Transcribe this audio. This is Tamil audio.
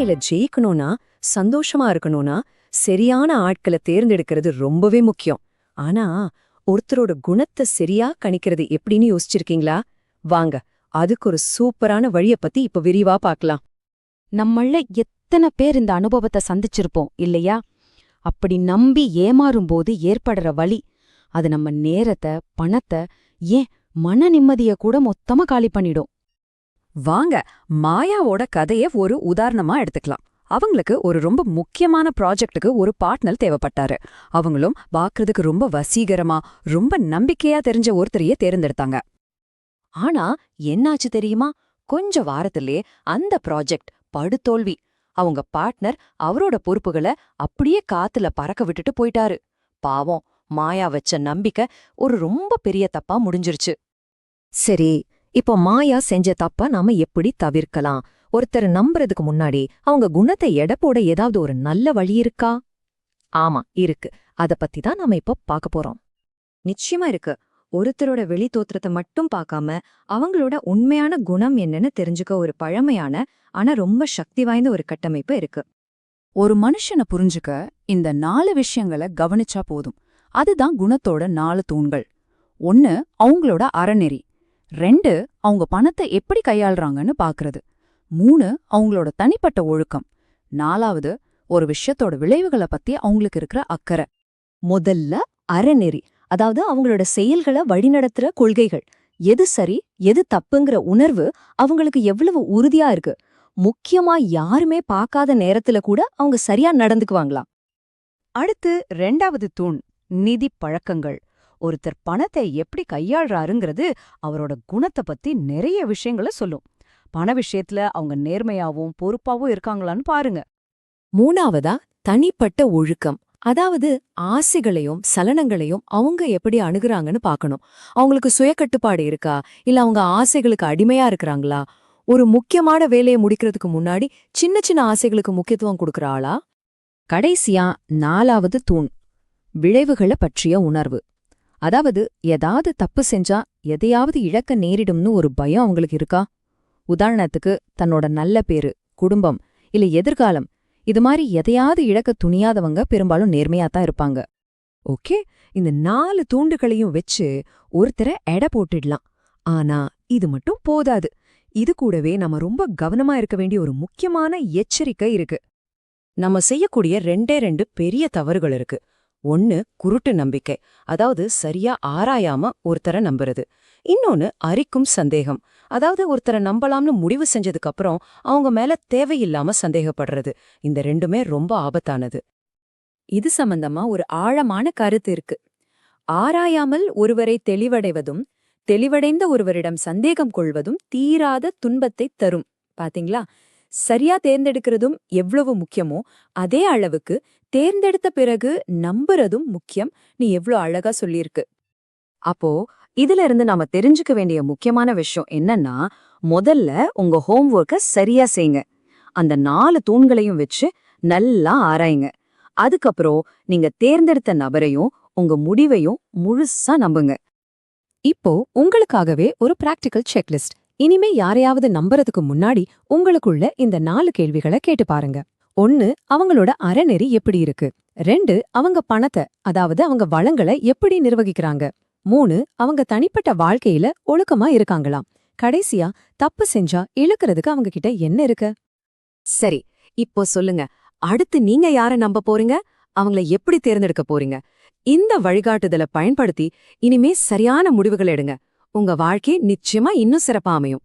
வாழ்க்கையில ஜெயிக்கணும்னா, சந்தோஷமா இருக்கணும்னா, சரியான ஆட்களை தேர்ந்தெடுக்கிறது ரொம்பவே முக்கியம். ஆனா, ஒருத்தரோட குணத்தை சரியா கணிக்கிறது எப்படின்னு யோசிச்சிருக்கீங்களா? வாங்க, அதுக்கு ஒரு சூப்பரான வழிய பத்தி இப்ப விரிவா பார்க்கலாம். நம்மள எத்தனை பேர் இந்த அனுபவத்தை சந்திச்சிருப்போம் இல்லையா? அப்படி நம்பி ஏமாறும்போது ஏற்படுற வலி, அது நம்ம நேரத்தை, பணத்தை, ஏன் மன நிம்மதிய கூட மொத்தமா காலி பண்ணிடும். வாங்க, மாயாவோட கதைய ஒரு உதாரணமா எடுத்துக்கலாம். அவங்களுக்கு ஒரு ரொம்ப முக்கியமான ப்ராஜெக்ட்டுக்கு ஒரு பார்ட்னர் தேவைப்பட்டாரு. அவங்களும் பார்க்கறதுக்கு ரொம்ப வசீகரமா, ரொம்ப நம்பிக்கையா தெரிஞ்ச ஒருத்தரையே தேர்ந்தெடுத்தாங்க. ஆனா என்னாச்சு தெரியுமா? கொஞ்ச வாரத்திலே அந்த ப்ராஜெக்ட் படுதோல்வி. அவங்க பார்ட்னர் அவரோட பொறுப்புகளை அப்படியே காத்துல பறக்க விட்டுட்டு போயிட்டாரு. பாவம், மாயா வச்ச நம்பிக்கை ஒரு ரொம்ப பெரிய தப்பா முடிஞ்சிருச்சு. சரி, இப்போ மாயா செஞ்ச தப்ப நாம எப்படி தவிர்க்கலாம்? ஒருத்தர் நம்புறதுக்கு முன்னாடி அவங்க குணத்தை எடை போட ஏதாவது ஒரு நல்ல வழி இருக்கா? ஆமா, இருக்கு. அத பத்தி தான் நாம இப்போ பார்க்க போறோம். நிச்சயமா இருக்கு. ஒருத்தரோட வெளி தோற்றத்தை மட்டும் பார்க்காம அவங்களோட உண்மையான குணம் என்னன்னு தெரிஞ்சுக்க ஒரு பழமையான ஆனா ரொம்ப சக்தி வாய்ந்த ஒரு கட்டமைப்பு இருக்கு. ஒரு மனுஷனை புரிஞ்சுக்க இந்த 4 விஷயங்களை கவனிச்சா போதும். அதுதான் குணத்தோட 4 தூண்கள். 1 அவங்களோட அறநெறி, 2 அவங்க பணத்தை எப்படி கையாள்றாங்கன்னு பாக்குறது, 3 அவங்களோட தனிப்பட்ட ஒழுக்கம், 4வது ஒரு விஷயத்தோட விளைவுகளை பத்தி அவங்களுக்கு இருக்கிற அக்கறை. முதல்ல அறநெறி, அதாவது அவங்களோட செயல்களை வழிநடத்துற கொள்கைகள். எது சரி எது தப்புங்கிற உணர்வு அவங்களுக்கு எவ்வளவு உறுதியா இருக்கு. முக்கியமா யாருமே பார்க்காத நேரத்துல கூட அவங்க சரியா நடந்துக்குவாங்களாம். அடுத்து 2வது தூண் நிதி பழக்கங்கள். ஒருத்தர் பணத்தை எப்படி கையாள்றாருங்கிறது அவரோட குணத்தை பத்தி நிறைய விஷயங்களை சொல்லும். பண விஷயத்துல அவங்க நேர்மையாவும் பொறுப்பாவும் இருக்காங்களான்னு பாருங்க. 3வதா தனிப்பட்ட ஒழுக்கம், அதாவது ஆசைகளையும் சலனங்களையும் அவங்க எப்படி அணுகுறாங்கன்னு பார்க்கணும். அவங்களுக்கு சுயக்கட்டுப்பாடு இருக்கா, இல்ல அவங்க ஆசைகளுக்கு அடிமையா இருக்கிறாங்களா? ஒரு முக்கியமான வேலையை முடிக்கிறதுக்கு முன்னாடி சின்ன சின்ன ஆசைகளுக்கு முக்கியத்துவம் கொடுக்கற ஆளா? கடைசியா 4வது தூண் விளைவுகளை பற்றிய உணர்வு. அதாவது ஏதாவது தப்பு செஞ்சா எதையாவது இழக்க நேரிடும்னு ஒரு பயம் அவங்களுக்கு இருக்கா? உதாரணத்துக்கு தன்னோட நல்ல பேரு, குடும்பம், இல்ல எதிர்காலம், இது மாதிரி எதையாவது இழக்க துணியாதவங்க பெரும்பாலும் நேர்மையாத்தான் இருப்பாங்க. ஓகே, இந்த 4 தூண்டுகளையும் வச்சு ஒருத்தரை எடை போட்டுடலாம். ஆனா இது மட்டும் போதாது. இது கூடவே நம்ம ரொம்ப கவனமா இருக்க வேண்டிய ஒரு முக்கியமான எச்சரிக்கை இருக்கு. நம்ம செய்யக்கூடிய 2 பெரிய தவறுகள் இருக்கு. 1 குருட்டு நம்பிக்கை, அதாவது சரியா ஆராயாம ஒருத்தரை நம்புறது. இன்னொன்னு அரிக்கும் சந்தேகம், அதாவது ஒருத்தரை நம்பலாம்னு முடிவு செஞ்சதுக்கு அப்புறம் அவங்க மேல தேவையில்லாம சந்தேகப்படுறது. இந்த 2மே ரொம்ப ஆபத்தானது. இது சம்பந்தமா ஒரு ஆழமான கருத்து இருக்கு. ஆராயாமல் ஒருவரை தெளிவடைவதும் தெளிவடைந்த ஒருவரிடம் சந்தேகம் கொள்வதும் தீராத துன்பத்தை தரும். பாத்தீங்களா? சரியா தேர்ந்தெடுக்கிறதும் எவ்வளவு முக்கியமோ அதே அளவுக்கு தேர்ந்தெடுத்த பிறகு நம்புறதும் முக்கியம். நீ எவ்வளவு அழகா சொல்லியிருக்கு. அப்போ இதுல இருந்து நாம தெரிஞ்சுக்க வேண்டிய முக்கியமான விஷயம் என்னன்னா, முதல்ல உங்க ஹோம்வொர்க்க சரியா செய்யுங்க. அந்த 4 தூண்களையும் வச்சு நல்லா ஆராயுங்க. அதுக்கப்புறம் நீங்க தேர்ந்தெடுத்த நபரையும் உங்க முடிவையும் முழுசா நம்புங்க. இப்போ உங்களுக்காகவே ஒரு பிராக்டிக்கல் செக்லிஸ்ட். இனிமே யாரையாவது நம்புறதுக்கு முன்னாடி உங்களுக்குள்ள இந்த 4 கேள்விகளை கேட்டு பாருங்க. 1 அவங்களோட அறநெறி எப்படி இருக்கு? 2 அவங்க பணத்தை, அதாவது அவங்க வளங்களை எப்படி நிர்வகிக்கிறாங்க? 3 அவங்க தனிப்பட்ட வாழ்க்கையில ஒழுக்கமா இருக்காங்களாம்? கடைசியா தப்பு செஞ்சா இழுக்கிறதுக்கு அவங்க கிட்ட என்ன இருக்கு? சரி, இப்போ சொல்லுங்க, அடுத்து நீங்க யார நம்ப போறீங்க? அவங்கள எப்படி தேர்ந்தெடுக்க போறீங்க? இந்த வழிகாட்டுதலை பயன்படுத்தி இனிமே சரியான முடிவுகள் எடுங்க. உங்க வாழ்க்கை நிச்சயமா இன்னும் சிறப்பா அமையும்.